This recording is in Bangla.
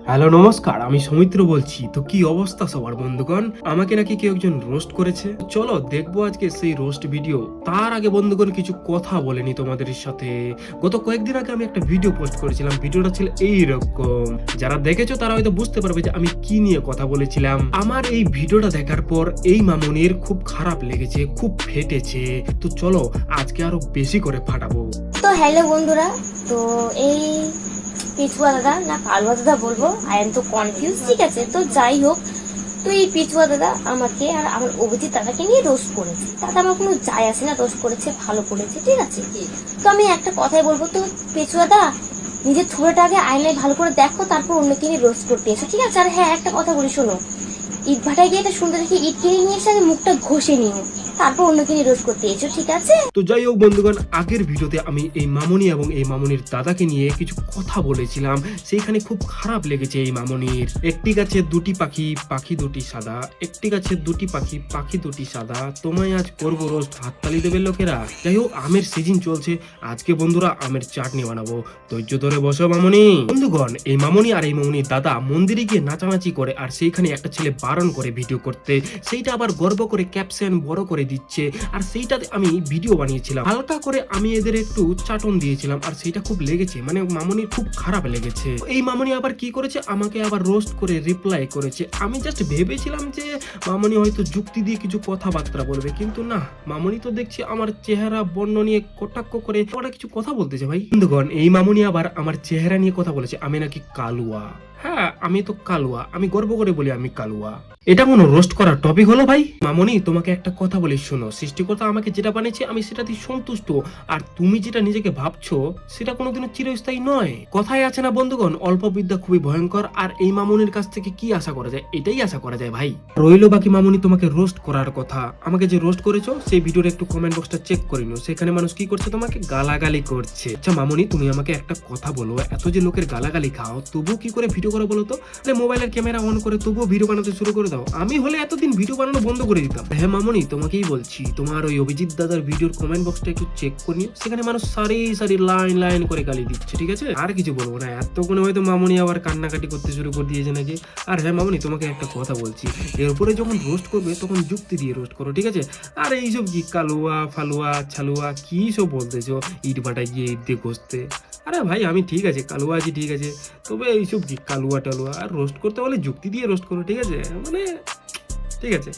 হ্যালো নমস্কার, আমি সৌমিত্র বলছি। তো কি অবস্থা সবার বন্ধুগণ? আমাকে নাকি কেউ একজন রোস্ট করেছে। চলো দেখবো আজকে সেই রোস্ট ভিডিও। তার আগে বন্ধুগণ কিছু কথা বলেনি তোমাদের সাথে। গত কয়েকদিন আগে আমি একটা ভিডিও পোস্ট করেছিলাম। ভিডিওটা ছিল এইরকম। যারা দেখেছো তারা হয়তো বুঝতে পারবে যে আমি কি নিয়ে কথা বলেছিলাম। আমার এই ভিডিওটা দেখার পর এই মামুনির খুব খারাপ লেগেছে, খুব ফেটেছে। তো চলো আজকে আরো বেশি করে ফাটাবো। তো হ্যালো বন্ধুরা, তো এই পিছুয়া দাদা না কালুয়া দাদা বলবো, আই এম তো কনফিউজ। ঠিক আছে, তো যাই হোক, তো এই পিছুয়া দাদা আমাকে আর আমার অভিজিৎ দাদাকে নিয়ে রোস্ট করেছে। তাতে আমার কোনো যায় আসে না, রোস্ট করেছে ভালো করেছে, ঠিক আছে। তো আমি একটা কথাই বলবো, তো পিছুয়া দা নিজের থুড়েটা আগে আয়নায় ভালো করে দেখো, তারপর অন্যকে নিয়ে রোস্ট করতে এসো, ঠিক আছে। আর হ্যাঁ, একটা কথা বলি শোনো, ইট ভাটায় গিয়ে একটা সুন্দর দেখে ইট কিনে নিয়ে এসে আগে মুখটা ঘষে নিও, তারপর অন্যকে নিয়ে রোস্ট করতে এসো, ঠিক আছে। তো যাই হোক বন্ধুগণ, আগের ভিডিওতে আমি এই মামুনি এবং এই মামুনির দাদাকে নিয়ে কিছু কথা বলেছিলাম। সেইখানে খুব খারাপ লেগেছে এই মামুনির। একটি গাছে দুটি পাখি, পাখি দুটি সাদা। একটি গাছে দুটি পাখি, পাখি দুটি সাদা। তোমায় আজ করবো রোজ, হাততালি দেবে লোকেরা। যাই হোক, আমের সিজন চলছে। আজকে বন্ধুরা আমের চাটনি বানাবো। ধৈর্য ধরে বসো মামুনি। বন্ধুগণ, এই মামুনি আর এই মামুনির দাদা মন্দিরে গিয়ে নাচানাচি করে, আর সেইখানে একটা ছেলে বারণ করে ভিডিও করতে। সেইটা আবার গর্ব করে ক্যাপশন বড় করে দিচ্ছে, আর সেইটাতে আমি ভিডিও বানিয়েছিলাম। হালকা করে আমি এদের একটু চাটন দিয়েছিলাম, আর সেইটা খুব লেগেছে, মানে মামুনির খুব খারাপ লেগেছে। এই মামুনি আবার কি করেছে, আমাকে আবার রোস্ট করে রিপ্লাই করেছে। আমি জাস্ট ভেবেছিলাম যে মামুনি হয়তো যুক্তি দিয়ে কিছু কথাবার্তা বলবে, কিন্তু না, মামুনি তো দেখছি আমার চেহারা বর্ণ নিয়ে কটাক্ষ করে ওরা কিছু কথা বলতেছে। ভাই বন্ধুগণ, এই মামুনি আবার আমার চেহারা নিয়ে কথা বলেছে, আমি নাকি কালুয়া। হ্যাঁ, আমি তো কালুয়া, আমি গর্ব করে বলি আমি কালুয়া। এটা কোনো রোস্ট করার টপিক হলো ভাই? মামনি, তোমাকে একটা কথা বলি শোনো, সৃষ্টিকর্তা আমাকে যেটা বানিয়েছে আমি সেটাতেই সন্তুষ্ট। আর তুমি যেটা নিজেকে ভাবছো সেটা কোনোদিনও চিরস্থায়ী নয়। কথায় আছে না বন্ধুগণ, অল্প বিদ্যা খুবই ভয়ঙ্কর। আর এই মামুনির কাছ থেকে কি আশা করা যায়? এটাই আশা করা যায় ভাই। রইলো বাকি মামুনি তোমাকে রোস্ট করার কথা। আমাকে যে রোস্ট করেছো সেই ভিডিওর একটু কমেন্ট বক্সটা চেক করে নিও। সেখানে মানুষ কি করছে, তোমাকে গালাগালি করছে। আচ্ছা মামুনি, তুমি আমাকে একটা কথা বলো, এত যে লোকের গালাগালি খাও তবু কি করে ভিডিও করো বলো তো? মোবাইলের ক্যামেরা অন করে তবুও ভিডিও বানাতে শুরু করে দাও। আমি হলে এতদিন ভিডিও বানানো বন্ধ করে দিতাম। হ্যাঁ মামুনি, তোমাকেই বলছি, তোমার ওই অভিজিৎ দাদার ভিডিওর কমেন্ট বক্সটা একটু চেক করে নিও। সেখানে মানুষ সারি সারি লাইন লাইন করে গালি দিচ্ছে, ঠিক আছে। আর কিছু বলবো না। এতক্ষণে হয়তো মামুনি আবার কান্নাকাটি করতে শুরু করে দিয়েছে নাকি। আর হ্যাঁ মামুনি, তোমাকে একটা কথা বলছি, এরপরে যখন রোস্ট করবে তখন যুক্তি দিয়ে রোস্ট করো, ঠিক আছে। আর এইসব কি কালুয়া ফালুয়া ছালুয়া কি সব বলতেছো, ইট ভাটায় গিয়ে ইট দিয়ে ঘষতে। আরে ভাই আমি ঠিক আছে, কালুয়া আছি ঠিক আছে, তবে এইসব কি কালুয়া টালুয়া। আর রোস্ট করতে হলে যুক্তি দিয়ে রোস্ট করো, ঠিক আছে, মানে ঠিক আছে।